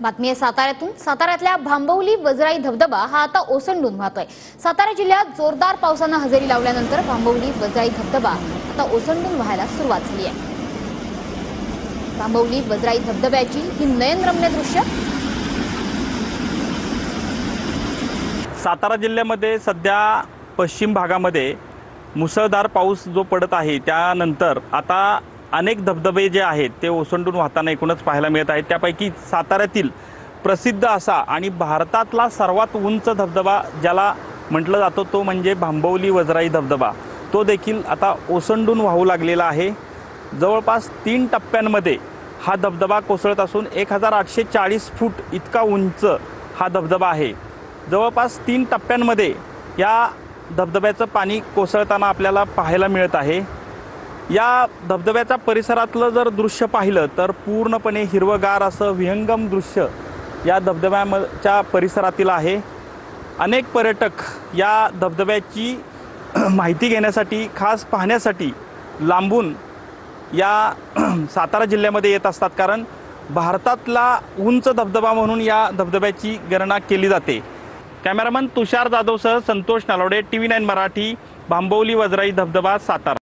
बातमी आहे साताऱ्यातून। साताऱ्यातल्या भांबवली वजराई धबधबा हा आता ओसंडून वाहतोय। सातारा जिल्ह्यात जोरदार पावसाने हजेरी लावल्यानंतर भांबवली वजराई धबधबा आता ओसंडून वाहायला सुरुवात झाली आहे। भांबवली वजराई धबधब्याची ही नयनरम्य दृश्य सातारा जिल्ह्यामध्ये सध्या पश्चिम भागामध्ये मुसळधार पाऊस जो पडत आहे त्यानंतर आता अनेक धबधबे जे आहेत ते ओसंडून वाहताना एकूणच पाहायला मिळत आहेत। त्यापैकी साताऱ्यातील प्रसिद्ध असा आणि भारतातला सर्वात उंच धबधबा ज्याला म्हटलं जातं तो म्हणजे भांबवली वजराई धबधबा, तो देखील आता ओसंडून वाहू लागलेला आहे। जवळपास 3 टप्प्यांमध्ये हा धबधबा कोसळत असून 1840 फूट इतका उंच हा धबधबा आहे। जवळपास 3 टप्प्यांमध्ये या धबधब्याचं पाणी कोसळताना आपल्याला पाहायला मिळत आहे। या धबधब्याच्या परिसरातलं जर दृश्य पाहिलं तर पूर्णपणे हिरवगार असं विहंगम दृश्य या धबधब्याच्या परिसरातील आहे। अनेक पर्यटक या धबधब्याची माहिती घेण्यासाठी, खास पाहण्यासाठी लांबून या सातारा जिल्ह्यामध्ये येत असतात, कारण भारतातला उंच धबधबा म्हणून या धबधब्याची गणना केली जाते। कॅमेरामन तुषार जाधवसह संतोष नालोडे, TV9 मराठी, भांबवली वजराई धबधबा, सातारा।